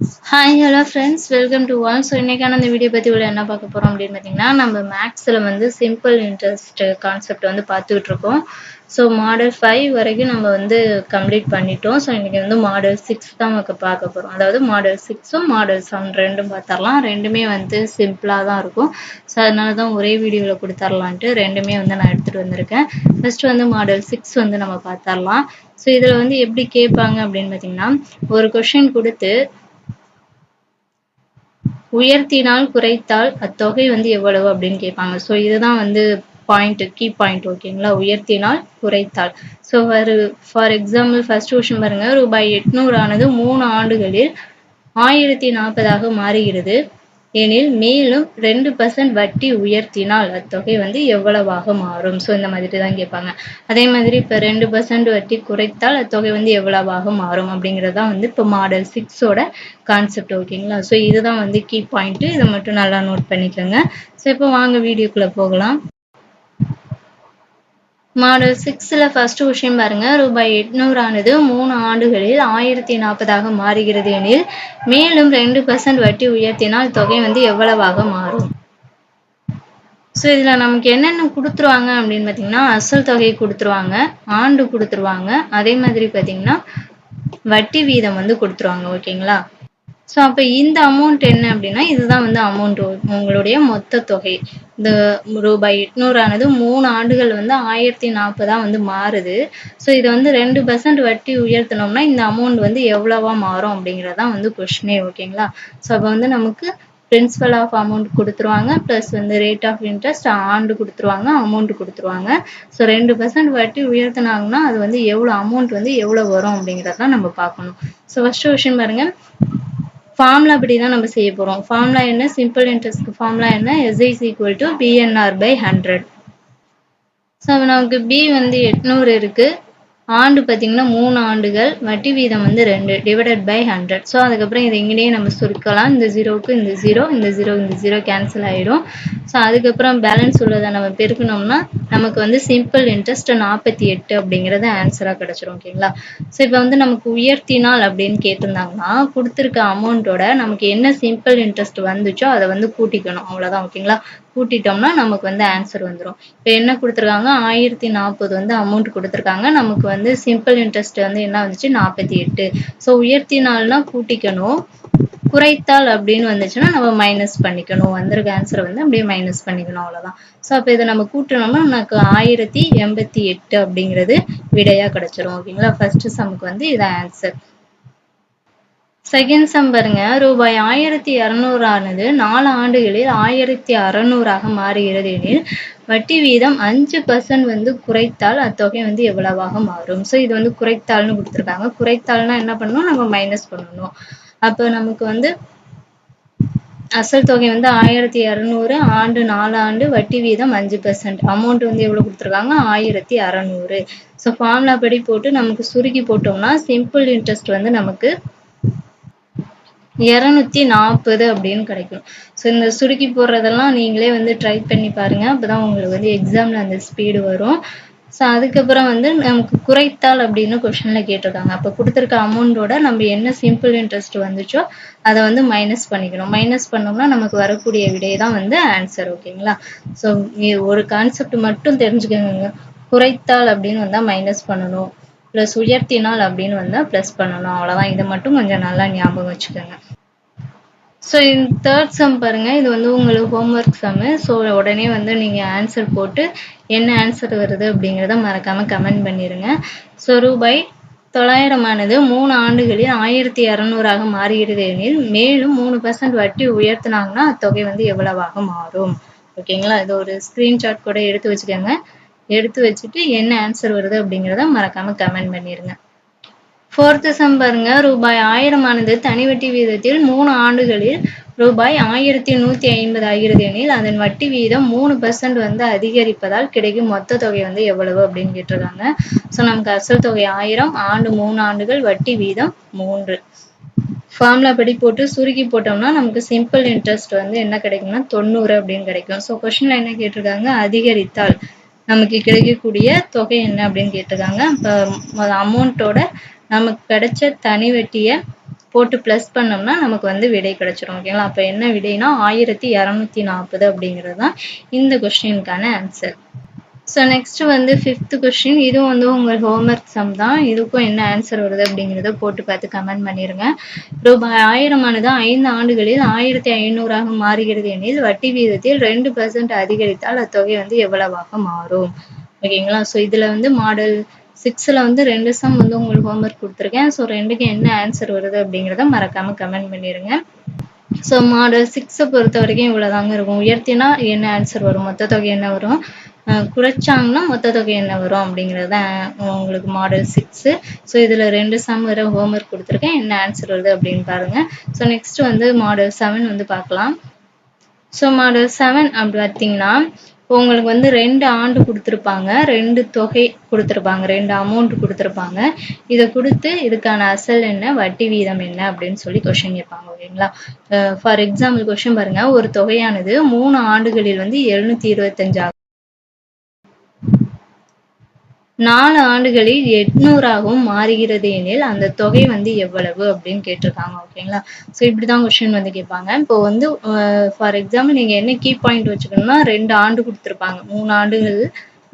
Hi hello friends, welcome to all. So இன்றைக்கான இந்த video பற்றி உள்ள என்ன பார்க்க போகிறோம் அப்படின்னு பார்த்தீங்கன்னா, நம்ம மேக்ஸில் வந்து சிம்பிள் இன்ட்ரெஸ்ட் கான்செப்ட் வந்து பார்த்துக்கிட்டு இருக்கோம். ஸோ மாடல் 5 வரைக்கும் நம்ம வந்து கம்ப்ளீட் பண்ணிட்டோம். ஸோ இன்றைக்கி வந்து மாடல் 6 தான் பார்க்க போகிறோம். அதாவது மாடல் 6ம் மாடல் 7 ரெண்டும் பார்த்துடலாம். ரெண்டுமே வந்து சிம்பிளாக தான் இருக்கும். ஸோ அதனால தான் ஒரே வீடியோவில் கொடுத்துர்லான்ட்டு ரெண்டுமே வந்து நான் எடுத்துகிட்டு வந்திருக்கேன். ஃபர்ஸ்ட் வந்து மாடல் 6 வந்து நம்ம பார்த்துடலாம். ஸோ இதில் வந்து எப்படி கேட்பாங்க அப்படின்னு பார்த்தீங்கன்னா, ஒரு கொஷின் கொடுத்து உயர்த்தினால் குறைத்தால் அத்தொகை வந்து எவ்வளவு அப்படின்னு கேட்பாங்க. ஸோ இதுதான் வந்து பாயிண்ட், கீ பாயிண்ட். ஓகேங்களா? உயர்த்தினால் குறைத்தால். So for example first question பாருங்க. ரூபாய் 800 ஆனது 3 ஆண்டுகளில் 1040 மாறுகிறது எனில் மேலும் 2% வட்டி உயர்த்தினால் அத்தொகை வந்து எவ்வளவாக மாறும். ஸோ இந்த மாதிரி தான் கேட்பாங்க. அதே மாதிரி இப்போ 2% வட்டி குறைத்தால் அத்தொகை வந்து எவ்வளவாக மாறும் அப்படிங்கிறது தான் வந்து இப்போ மாடல் 6ஓட கான்செப்ட். ஓகேங்களா? ஸோ இதுதான் வந்து கீ பாயிண்ட். இதை மட்டும் நல்லா நோட் பண்ணிக்கோங்க. ஸோ இப்போ வாங்க வீடியோக்குள்ள போகலாம். மாடல் 6ல ஃபர்ஸ்ட் கொஸ்டின் பாருங்க. ரூபாய் 800 ஆனது 3 ஆண்டுகளில் 1040 மாறுகிறது எனில் மேலும் 2% வட்டி உயர்த்தினால் தொகை வந்து எவ்வளவாக மாறும். ஸோ இதில் நமக்கு என்னென்ன கொடுத்துருவாங்க அப்படின்னு பார்த்தீங்கன்னா, அசல் தொகை கொடுத்துருவாங்க, ஆண்டு கொடுத்துருவாங்க, அதே மாதிரி பார்த்தீங்கன்னா வட்டி வீதம் வந்து கொடுத்துருவாங்க. ஓகேங்களா? ஸோ அப்போ இந்த அமௌண்ட் என்ன அப்படின்னா, இதுதான் வந்து அமௌண்ட், உங்களுடைய மொத்த தொகை. இந்த ரூபாய் 800 ஆனது 3 ஆண்டுகள் வந்து 1040 வந்து மாறுது. ஸோ இதை வந்து 2% வட்டி உயர்த்தினோம்னா இந்த அமௌண்ட் வந்து எவ்வளவா மாறும் அப்படிங்கிறதான் வந்து கொஸ்டினே. ஓகேங்களா? ஸோ அப்போ வந்து நமக்கு பிரின்சிபல் ஆஃப் அமௌண்ட் கொடுத்துருவாங்க, ப்ளஸ் வந்து ரேட் ஆஃப் இன்ட்ரெஸ்ட் ஆண்டு கொடுத்துருவாங்க, அமௌண்ட் கொடுத்துருவாங்க. ஸோ 2% வட்டி உயர்த்தினாங்கன்னா அது வந்து எவ்வளோ அமௌண்ட் வந்து எவ்வளோ வரும் அப்படிங்கிறதான் நம்ம பார்க்கணும். ஸோ ஃபர்ஸ்ட் கொஸ்டின் பாருங்க. ஃபார்முலா படி தான் நம்ம செய்ய போகிறோம். ஃபார்முலா என்ன? சிம்பிள் இன்ட்ரெஸ்ட்க்கு ஃபார்முலா என்ன? SI = BNR/100. ஸோ நமக்கு B வந்து 800 இருக்கு, ஆண்டு பார்த்தீங்கன்னா 3 ஆண்டுகள், வட்டி வீதம் வந்து 2 /100. ஸோ அதுக்கப்புறம் இதை இங்கேயே நம்ம சுருக்கலாம். இந்த ஜீரோவுக்கு இந்த ஜீரோ, இந்த ஜீரோ இந்த ஜீரோ கேன்சல் ஆகிடும். ஸோ அதுக்கப்புறம் பேலன்ஸ் உள்ளதை நம்ம பெருக்கணும்னா நமக்கு வந்து சிம்பிள் இன்ட்ரெஸ்ட் 48 அப்படிங்கிறது ஆன்சராக கிடச்சிரும். ஓகேங்களா? ஸோ இப்போ வந்து நமக்கு உயர்த்தினால் அப்படின்னு கேட்டிருந்தாங்கன்னா கொடுத்துருக்க அமௌண்ட்டோட நமக்கு என்ன சிம்பிள் இன்ட்ரெஸ்ட் வந்துச்சோ அதை வந்து கூட்டிக்கணும். அவ்வளோதான். ஓகேங்களா? கூட்டிட்டோம்னா நமக்கு வந்து ஆன்சர் வந்துடும். இப்போ என்ன கொடுத்துருக்காங்க? 1040 வந்து அமௌண்ட் கொடுத்துருக்காங்க. நமக்கு வந்து சிம்பிள் இன்ட்ரெஸ்ட் வந்து என்ன வந்துச்சு? 48. ஸோ உயர்த்தினால்னா கூட்டிக்கணும், குறைத்தால் அப்படின்னு வந்துச்சுன்னா நம்ம மைனஸ் பண்ணிக்கணும். வந்திருக்க ஆன்சரை வந்து அப்படியே மைனஸ் பண்ணிக்கணும். அவ்வளோதான். ஸோ அப்போ இதை நம்ம கூட்டணும்னா நமக்கு 1088 அப்படிங்கிறது விடையா கிடைச்சிரும். ஓகேங்களா? ஃபர்ஸ்ட் சம்முக்கு வந்து இதான் ஆன்சர். செகண்ட் சம் பாருங்க. ரூபாய் 1200 ஆனது 4 ஆண்டுகளில் 1600 மாறுகிறது எனில் வட்டி வீதம் 5% வந்து குறைத்தால் அத்தொகை வந்து எவ்வளவாக மாறும். ஸோ இது வந்து குறைத்தால்னு கொடுத்துருக்காங்க. குறைத்தால்னா என்ன பண்ணணும்? நம்ம மைனஸ் பண்ணணும். அப்போ நமக்கு வந்து அசல் தொகை வந்து 1200, ஆண்டு 4 ஆண்டு, வட்டி வீதம் 5%, அமௌண்ட் வந்து எவ்வளோ கொடுத்துருக்காங்க? 1600. ஸோ ஃபார்முலா படி போட்டு நமக்கு சுருக்கி போட்டோம்னா சிம்பிள் இன்ட்ரெஸ்ட் வந்து நமக்கு 240 அப்படின்னு கிடைக்கும். ஸோ இந்த சுருக்கி போடுறதெல்லாம் நீங்களே வந்து ட்ரை பண்ணி பாருங்க. அப்போதான் உங்களுக்கு வந்து எக்ஸாமில் அந்த ஸ்பீடு வரும். ஸோ அதுக்கப்புறம் வந்து நமக்கு குறைத்தால் அப்படின்னு கொஸ்டினில் கேட்டிருக்காங்க. அப்போ கொடுத்துருக்க அமௌண்ட்டோட நம்ம என்ன சிம்பிள் இன்ட்ரெஸ்ட் வந்துச்சோ அதை வந்து மைனஸ் பண்ணிக்கணும். மைனஸ் பண்ணோம்னா நமக்கு வரக்கூடிய விடை தான் வந்து ஆன்சர். ஓகேங்களா? ஸோ ஒரு கான்செப்ட் மட்டும் தெரிஞ்சுக்கோங்க. குறைத்தால் அப்படின்னு வந்தால் மைனஸ் பண்ணணும், ப்ளஸ் உயர்த்தினால் அப்படின்னு வந்தால் ப்ளஸ் பண்ணணும். அவ்வளோதான். இதை மட்டும் கொஞ்சம் நல்லா ஞாபகம் வச்சுக்கோங்க. ஸோ இந்த தேர்ட் சம் பாருங்க. இது வந்து உங்களுக்கு ஹோம்ஒர்க் சம்மு. ஸோ உடனே வந்து நீங்கள் ஆன்சர் போட்டு என்ன ஆன்சர் வருது அப்படிங்கிறத மறக்காமல் கமெண்ட் பண்ணிடுங்க. ஸோ ரூபாய் 900 ஆனது 3 ஆண்டுகளில் 1200 மாறுகிறது எனில் மேலும் 3% வட்டி உயர்த்தினாங்கன்னா அத்தொகை வந்து எவ்வளவாக மாறும். ஓகேங்களா? இது ஒரு ஸ்க்ரீன்ஷாட் கூட எடுத்து வச்சுக்கோங்க. எடுத்து வச்சுட்டு என்ன ஆன்சர் வருது அப்படிங்கிறத மறக்காமல் கமெண்ட் பண்ணிடுங்க. ஃபோர்த்து சம் பாருங்க. ரூபாய் 1000 ஆனது தனி வட்டி வீதத்தில் 3 ஆண்டுகளில் ரூபாய் 1150 ஆகிறது எனில் அதன் வட்டி வீதம் 3% வந்து அதிகரிப்பதால் கிடைக்கும் மொத்த தொகை வந்து எவ்வளவு அப்படின்னு கேட்டிருக்காங்க. ஸோ நமக்கு அசல் தொகை 1000, ஆண்டு 3 ஆண்டுகள், வட்டி வீதம் 3. ஃபார்முலா படி போட்டு சுருக்கி போட்டோம்னா நமக்கு சிம்பிள் இன்ட்ரெஸ்ட் வந்து என்ன கிடைக்கும்னா 90 அப்படின்னு கிடைக்கும். ஸோ கொஸ்டின்ல என்ன கேட்டிருக்காங்க? அதிகரித்தால் நமக்கு கிடைக்கக்கூடிய தொகை என்ன அப்படின்னு கேட்டிருக்காங்க. இப்போ அமௌண்ட்டோட நமக்கு கிடைச்ச தனி வட்டியை போட்டு ப்ளஸ் பண்ணோம்னா நமக்கு வந்து விடை கிடைச்சிரும். ஓகேங்களா? அப்ப என்ன விடைனா 1240 அப்படிங்கிறது தான் இந்த கொஸ்டினுக்கான ஆன்சர். ஸோ நெக்ஸ்ட் வந்து 5th கொஸ்டின். இதுவும் வந்து உங்கள் ஹோம்ஒர்க் சம் தான். இதுக்கும் என்ன ஆன்சர் வருது அப்படிங்கிறத போட்டு பார்த்து கமெண்ட் பண்ணிருங்க. ரூபாய் 1000 5 ஆண்டுகளில் 1500ஆக மாறுகிறது எனில் வட்டி வீதத்தில் 2% அதிகரித்தால் அத்தொகை வந்து எவ்வளவாக மாறும்? ஓகேங்களா? ஸோ இதுல வந்து மாடல் 6ல வந்து 2 சம் வந்து உங்களுக்கு ஹோம்ஒர்க் கொடுத்துருக்கேன். ஸோ 2க்கு என்ன ஆன்சர் வருது அப்படிங்கிறத மறக்காம கமெண்ட் பண்ணிருங்க. ஸோ மாடல் 6 பொறுத்த வரைக்கும் இவ்வளவுதாங்க இருக்கும். உயர்த்தினா என்ன ஆன்சர் வரும், மொத்த தொகை என்ன வரும், குறைச்சாங்கன்னா மொத்த தொகை என்ன வரும் அப்படிங்கிறது தான் உங்களுக்கு மாடல் 6. ஸோ இதில் 2 சம் வரை ஹோம்ஒர்க் கொடுத்துருக்கேன். என்ன ஆன்சர் வருது அப்படின்னு பாருங்க. ஸோ நெக்ஸ்ட் வந்து மாடல் 7 வந்து பார்க்கலாம். ஸோ மாடல் 7 அப்படி பார்த்தீங்கன்னா உங்களுக்கு வந்து 2 ஆண்டு கொடுத்துருப்பாங்க, 2 தொகை கொடுத்துருப்பாங்க, 2 அமௌண்ட் கொடுத்துருப்பாங்க. இதை கொடுத்து இதுக்கான அசல் என்ன, வட்டி வீதம் என்ன அப்படின்னு சொல்லி கொஸ்டின் கேட்பாங்க. ஓகேங்களா? ஃபார் எக்ஸாம்பிள் கொஸ்டின் பாருங்க. ஒரு தொகையானது 3 ஆண்டுகளில் வந்து 725 ஆகும், 4 ஆண்டுகளில் 800ஆகவும் மாறுகிறது எனில் அந்த தொகை வந்து எவ்வளவு அப்படின்னு கேட்டிருக்காங்க. ஓகேங்களா? ஸோ இப்படிதான் கொஸ்டின் வந்து கேட்பாங்க. இப்போ வந்து ஃபார் எக்ஸாம்பிள் நீங்க என்ன கீ பாயிண்ட் வச்சுக்கணும்னா 2 ஆண்டு கொடுத்துருப்பாங்க, 3 ஆண்டுகள்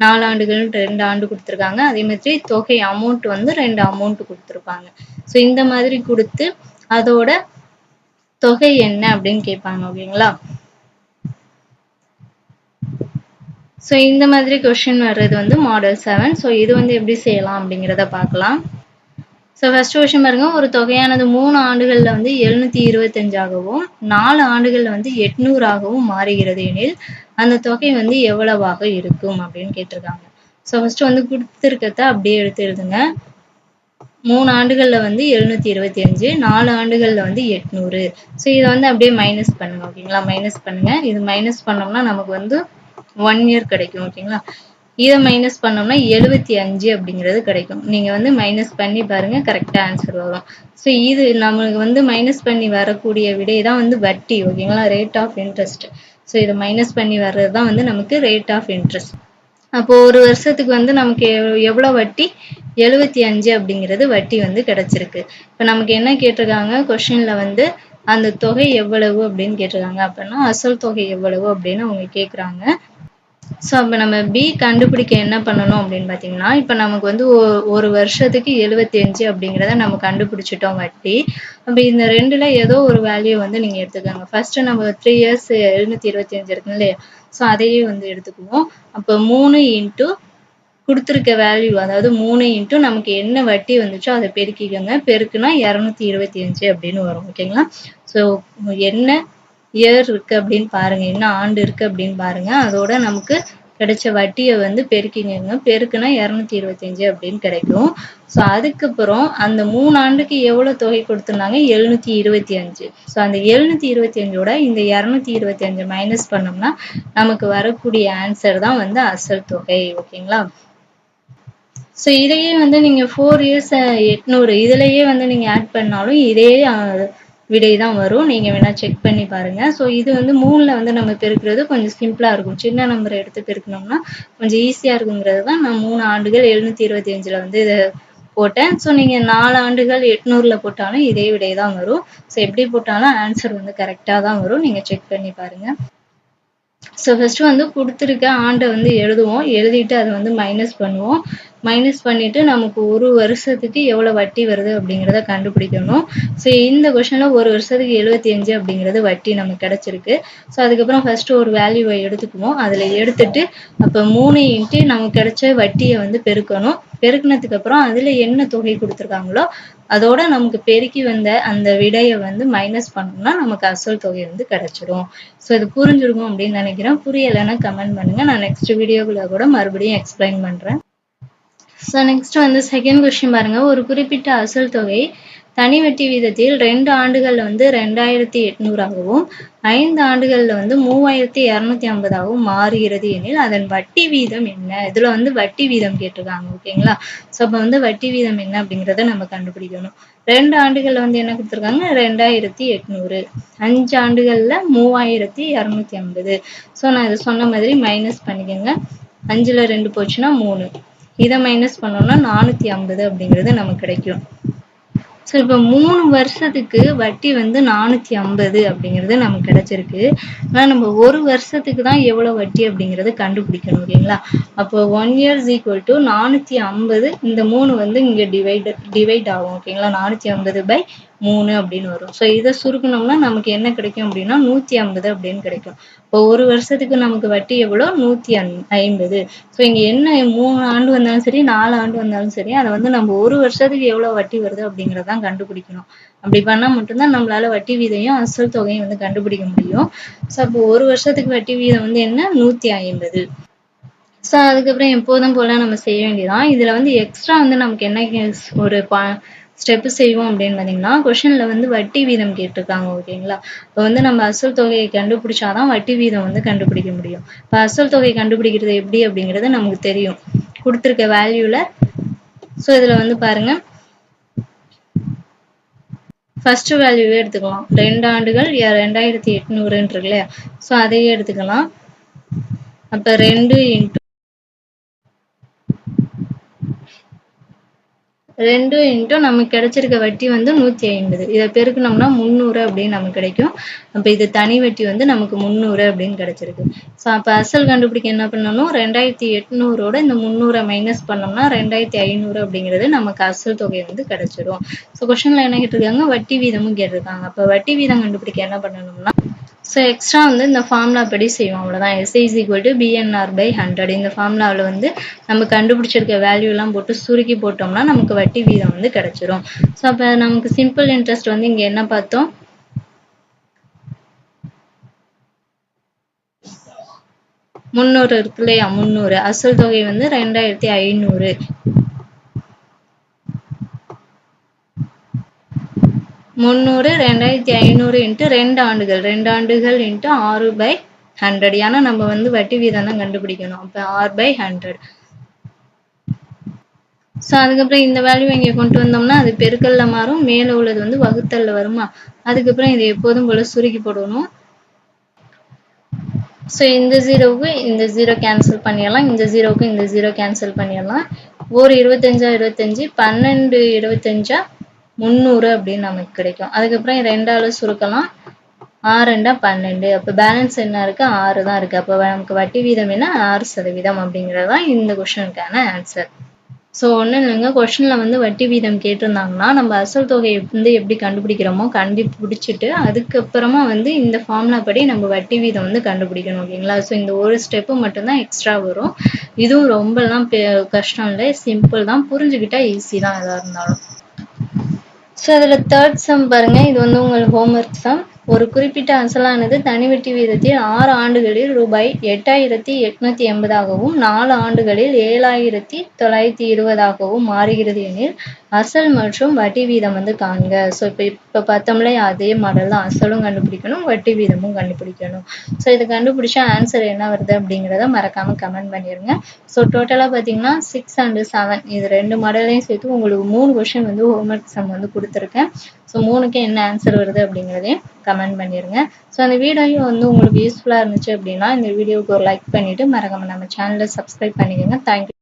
4 ஆண்டுகள் 2 ஆண்டு கொடுத்துருக்காங்க. அதே மாதிரி தொகை அமௌண்ட் வந்து 2 அமௌண்ட் கொடுத்துருப்பாங்க. ஸோ இந்த மாதிரி கொடுத்து அதோட தொகை என்ன அப்படின்னு கேட்பாங்க. ஓகேங்களா? ஸோ இந்த மாதிரி கொஸ்டின் வர்றது வந்து மாடல் 7. ஸோ இது வந்து எப்படி செய்யலாம் அப்படிங்கிறத பார்க்கலாம். ஸோ ஃபர்ஸ்ட் கொஸ்டின் பாருங்க. ஒரு தொகையானது 3 ஆண்டுகளில் வந்து 725ஆகவும் 4 ஆண்டுகளில் வந்து 800ஆகவும் மாறுகிறது எனில் அந்த தொகை வந்து எவ்வளவாக இருக்கும் அப்படின்னு கேட்டிருக்காங்க. ஸோ ஃபர்ஸ்ட் வந்து கொடுத்துருக்கத அப்படியே எடுத்து எழுதுங்க. 3 ஆண்டுகளில் வந்து 725, 4 ஆண்டுகளில் வந்து 800. ஸோ இதை வந்து அப்படியே மைனஸ் பண்ணுங்க. ஓகேங்களா? மைனஸ் பண்ணுங்க. இது மைனஸ் பண்ணோம்னா நமக்கு வந்து 1 இயர் கிடைக்கும். ஓகேங்களா? இதை மைனஸ் பண்ணோம்னா 75 அப்படிங்கிறது கிடைக்கும். நீங்க வந்து மைனஸ் பண்ணி பாருங்க, கரெக்டா ஆன்சர் வரும். ஸோ இது நம்மளுக்கு வந்து மைனஸ் பண்ணி வரக்கூடிய விடை தான் வந்து வட்டி. ஓகேங்களா? Rate of interest. ஸோ இதை மைனஸ் பண்ணி வர்றது தான் வந்து நமக்கு ரேட் ஆஃப் இன்ட்ரெஸ்ட். அப்போ ஒரு வருஷத்துக்கு வந்து நமக்கு எவ்வளவு வட்டி, 75 அப்படிங்கிறது வட்டி வந்து கிடைச்சிருக்கு. இப்போ நமக்கு என்ன கேட்டிருக்காங்க கொஸ்டின்ல வந்து அந்த தொகை எவ்வளவு அப்படின்னு கேட்டிருக்காங்க. அப்படின்னா அசல் தொகை எவ்வளவு அப்படின்னு அவங்க கேட்குறாங்க. ஸோ அப்போ நம்ம பி கண்டுபிடிக்க என்ன பண்ணணும் அப்படின்னு பார்த்தீங்கன்னா, இப்போ நமக்கு வந்து ஒரு வருஷத்துக்கு 75 அப்படிங்கிறத நம்ம கண்டுபிடிச்சிட்டோம் வட்டி. அப்போ இந்த 2ல ஏதோ ஒரு வேல்யூ வந்து நீங்கள் எடுத்துக்கோங்க. ஃபர்ஸ்ட் நம்ம 3 இயர்ஸ் 725 இருக்குங்க இல்லையா? ஸோ அதையே வந்து எடுத்துக்குவோம். அப்போ 3 இன்ட்டு கொடுத்துருக்க வேல்யூ, அதாவது 3 இன்ட்டு நமக்கு என்ன வட்டி வந்துச்சோ அதை பெருக்கிக்கோங்க. பெருக்குனா 225 அப்படின்னு வரும். ஓகேங்களா? ஸோ என்ன இயர் இருக்கு அப்படின்னு பாருங்க, என்ன ஆண்டு இருக்கு அப்படின்னு பாருங்க. அதோட நமக்கு கிடைச்ச வட்டியை வந்து பெருக்கிங்க. பெருக்குனா 225 அப்படின்னு கிடைக்கும். ஸோ அதுக்கப்புறம் அந்த 3 ஆண்டுக்கு எவ்வளவு தொகை கொடுத்துருந்தாங்க, 725. ஸோ அந்த 725ஓட இந்த 225 மைனஸ் பண்ணோம்னா நமக்கு வரக்கூடிய ஆன்சர் தான் வந்து அசல் தொகை. ஓகேங்களா? ஸோ இதையே வந்து நீங்க 4 இயர்ஸ் 800 இதுலயே வந்து நீங்க ஆட் பண்ணாலும் இதே விடை தான் வரும். நீங்க வேணா செக் பண்ணி பாருங்க. ஸோ இது வந்து 3ல வந்து நம்ம பெருக்கிறது கொஞ்சம் சிம்பிளா இருக்கும். சின்ன நம்பரை எடுத்து பெருக்கணும்னா கொஞ்சம் ஈஸியா இருக்குங்கிறது தான் நான் 3 ஆண்டுகள் 725ல வந்து இதை போட்டேன். ஸோ நீங்க 4 ஆண்டுகள் 800ல போட்டாலும் இதே விடை தான் வரும். ஸோ எப்படி போட்டாலும் ஆன்சர் வந்து கரெக்டா தான் வரும். நீங்க செக் பண்ணி பாருங்க. ஸோ ஃபர்ஸ்ட் வந்து கொடுத்துருக்க ஆண்டை வந்து எழுதுவோம். எழுதிட்டு அதை வந்து மைனஸ் பண்ணுவோம். மைனஸ் பண்ணிட்டு நமக்கு ஒரு வருஷத்துக்கு எவ்வளவு வட்டி வருது அப்படிங்கிறத கண்டுபிடிக்கணும். ஸோ இந்த கொஸ்டின்ல ஒரு வருஷத்துக்கு 75 அப்படிங்கிறது வட்டி நமக்கு கிடைச்சிருக்கு. ஸோ அதுக்கப்புறம் ஃபர்ஸ்ட் ஒரு வேல்யூவை எடுத்துக்குவோம். அதுல எடுத்துட்டு அப்போ 3 இன்ட்டு நமக்கு கிடைச்ச வட்டியை வந்து பெருக்கணும். பெருக்கினதுக்கு அப்புறம் அதுல என்ன தொகை கொடுத்துருக்காங்களோ அதோட நமக்கு பெருக்கி வந்த அந்த விடையை வந்து மைனஸ் பண்ணோம்னா நமக்கு அசல் தொகை வந்து கிடைச்சிடும். ஸோ இது புரிஞ்சிருக்கும் அப்படின்னு நினைக்கிறேன். புரியலைன்னா கமெண்ட் பண்ணுங்க. நான் நெக்ஸ்ட் வீடியோக்குள்ள கூட மறுபடியும் எக்ஸ்பிளைன் பண்றேன். ஸோ நெக்ஸ்ட் வந்து செகண்ட் கொஸ்டின் பாருங்க. ஒரு குறிப்பிட்ட அசல் தொகை தனி வட்டி வீதத்தில் 2 ஆண்டுகள்ல வந்து 2800ஆகவும் 5 ஆண்டுகள்ல வந்து 3250ஆகவும் மாறுகிறது எனில் அதன் வட்டி வீதம் என்ன? இதுல வந்து வட்டி வீதம் கேட்டிருக்காங்க. ஓகேங்களா? ஸோ அப்போ வந்து வட்டி வீதம் என்ன அப்படிங்கிறத நம்ம கண்டுபிடிக்கணும். 2 ஆண்டுகள்ல வந்து என்ன கொடுத்துருக்காங்க, 2800. 5 ஆண்டுகள்ல 3250. ஸோ நான் இதை சொன்ன மாதிரி மைனஸ் பண்ணிக்கோங்க. 5ல 2 போச்சுன்னா 3. இதை மைனஸ் பண்ணோம்னா 450 அப்படிங்கிறது நமக்கு கிடைக்கும். ஸோ இப்போ 3 வருஷத்துக்கு வட்டி வந்து 450 அப்படிங்கிறது நமக்கு கிடைச்சிருக்கு. ஆனா நம்ம 1 வருஷத்துக்கு தான் எவ்வளோ வட்டி அப்படிங்கிறது கண்டுபிடிக்கணும் ஓகேங்களா. அப்போ 1 year is equal to 450. இந்த 3 வந்து இங்க டிவைட் ஆகும் ஓகேங்களா. 450/3 அப்படின்னு வரும். ஸோ இதை சுருக்கணும்னா நமக்கு என்ன கிடைக்கும் அப்படின்னா 150 அப்படின்னு கிடைக்கும். இப்போ 1 வருஷத்துக்கு நமக்கு வட்டி எவ்வளோ 150. ஸோ இங்க என்ன 3 ஆண்டு வந்தாலும் சரி 4 ஆண்டு வந்தாலும் சரி அதை வந்து நம்ம 1 வருஷத்துக்கு எவ்வளோ வட்டி வருது அப்படிங்கிறதான் கண்டுபிடிக்கணும். அப்படி பண்ணா மட்டும்தான் நம்மளால வட்டி வீதையும் அசல் தொகையும் வந்து கண்டுபிடிக்க முடியும். ஸோ அப்போ 1 வருஷத்துக்கு வட்டி வீதம் வந்து என்ன 150. ஸோ அதுக்கப்புறம் எப்போதும் போல நம்ம செய்ய வேண்டியதான். இதுல வந்து எக்ஸ்ட்ரா வந்து நமக்கு என்ன ஒரு ஸ்டெப் செய்வோம் அப்படின்னு பார்த்தீங்கன்னா, கொஷின்ல வந்து வட்டி வீதம் கேட்டிருக்காங்க ஓகேங்களா. இப்போ வந்து நம்ம அசல் தொகையை கண்டுபிடிச்சாதான் வட்டி வீதம் வந்து கண்டுபிடிக்க முடியும். இப்போ அசல் தொகை கண்டுபிடிக்கிறது எப்படி அப்படிங்கிறது நமக்கு தெரியும் கொடுத்துருக்க வேல்யூல. ஸோ இதுல வந்து பாருங்க ஃபர்ஸ்ட் வேல்யூவே எடுத்துக்கலாம். 2 ஆண்டுகள் 2800 இருக்கு இல்லையா. ஸோ அதையே எடுத்துக்கலாம். அப்ப 2 இன்ட்டு நமக்கு கிடைச்சிருக்க வட்டி வந்து 150. இதை பெருக்கணும்னா 300 அப்படின்னு நமக்கு கிடைக்கும். அப்ப இது தனி வட்டி வந்து நமக்கு 300 அப்படின்னு கிடைச்சிருக்கு. ஸோ அப்ப அசல் கண்டுபிடிக்க என்ன பண்ணணும் 2800ஓட இந்த 300 மைனஸ் பண்ணோம்னா 2500 அப்படிங்கிறது நமக்கு அசல் தொகை வந்து கிடைச்சிடும். ஸோ கொஸ்டின்ல என்ன கேட்டிருக்காங்க வட்டி வீதமும் கேட்டிருக்காங்க. அப்ப வட்டி வீதம் கண்டுபிடிக்க என்ன பண்ணணும்னா ஸோ எக்ஸ்ட்ரா வந்து இந்த ஃபார்முலா படி செய்வோம் அவ்வளோதான். SI is equal to BNR/100. இந்த ஃபார்முலாவில் வந்து நம்ம கண்டுபிடிச்சிருக்க வேல்யூ எல்லாம் போட்டு சுருக்கி போட்டோம்னா நமக்கு வட்டி வீதம் வந்து கிடைச்சிரும். ஸோ அப்போ நமக்கு சிம்பிள் இன்ட்ரெஸ்ட் வந்து இங்க என்ன பார்த்தோம் 300 இருக்கு இல்லையா. 300 அசல் தொகை வந்து 2500. 300 2500 இன்ட்டு 2 ஆண்டுகள் 2 ஆண்டுகள் இன்ட்டு 6/100. ஏன்னா நம்ம வந்து வட்டி வீதம் தான் கண்டுபிடிக்கணும். அப்ப 6/100. ஸோ அதுக்கப்புறம் இந்த வேல்யூ இங்கே கொண்டு வந்தோம்னா அது பெருக்கல்ல மாறும். மேலே உள்ளது வந்து வகுத்தல்ல வருமா. அதுக்கப்புறம் இதை எப்போதும் போல சுருக்கி போடணும். ஸோ இந்த ஜீரோவுக்கு இந்த ஜீரோ கேன்சல் பண்ணிடலாம். இந்த ஜீரோவுக்கு இந்த ஜீரோ கேன்சல் பண்ணிடலாம். ஒரு 25 25 12 25 300 அப்படின்னு நமக்கு கிடைக்கும். அதுக்கப்புறம் 2ஆல சுருக்கலாம். 6 2 12. அப்போ பேலன்ஸ் என்ன இருக்கு 6 தான் இருக்கு. அப்போ நமக்கு வட்டி வீதம் என்ன 6% அப்படிங்கிறது தான் இந்த கொஸ்டினுக்கான ஆன்சர். ஸோ ஒன்றும் இல்லைங்க கொஸ்டின்ல வந்து வட்டி வீதம் கேட்டிருந்தாங்கன்னா நம்ம அசல் தொகையை வந்து எப்படி கண்டுபிடிக்கிறோமோ கண்டுபிடிச்சிட்டு அதுக்கப்புறமா வந்து இந்த ஃபார்முலா படி நம்ம வட்டி வீதம் வந்து கண்டுபிடிக்கணும் ஓகேங்களா. ஸோ இந்த ஒரு ஸ்டெப்பு மட்டும்தான் எக்ஸ்ட்ரா வரும். இதுவும் ரொம்பலாம் கஷ்டம் இல்லை, சிம்பிள் தான், புரிஞ்சுக்கிட்டா ஈஸி தான் எதாக இருந்தாலும். ஸோ அதில் தேர்ட் சம் பாருங்க. இது வந்து உங்கள் ஹோம்ஒர்க் சம். ஒரு குறிப்பிட்ட அசலானது தனி வட்டி வீதத்தில் 6 ஆண்டுகளில் ரூபாய் 8880 4 ஆண்டுகளில் 7920 மாறுகிறது எனில் அசல் மற்றும் வட்டி வீதம் வந்து காண்க. ஸோ இப்போ பார்த்தோம்ல அதே மாடல் தான், அசலும் கண்டுபிடிக்கணும் வட்டி வீதமும் கண்டுபிடிக்கணும். ஸோ இதை கண்டுபிடிச்சா ஆன்சர் என்ன வருது அப்படிங்கிறத மறக்காம கமெண்ட் பண்ணிடுங்க. ஸோ டோட்டலாக பார்த்தீங்கன்னா 6 and 7 இது 2 மாடலையும் சேர்த்து உங்களுக்கு 3 கொஸ்டின் வந்து ஹோம்ஒர்க் சம் வந்து கொடுத்துருக்கேன். ஸோ 3க்கு என்ன ஆன்சர் வருது அப்படிங்கிறதையும் கமெண்ட் பண்ணிடுங்க. ஸோ அந்த வீடியோ வந்து உங்களுக்கு யூஸ்ஃபுல்லாக இருந்துச்சு அப்படின்னா இந்த வீடியோவுக்கு ஒரு லைக் பண்ணிவிட்டு மறக்காம நம்ம சேனலை சப்ஸ்கிரைப் பண்ணிக்கோங்க. தேங்க்யூ.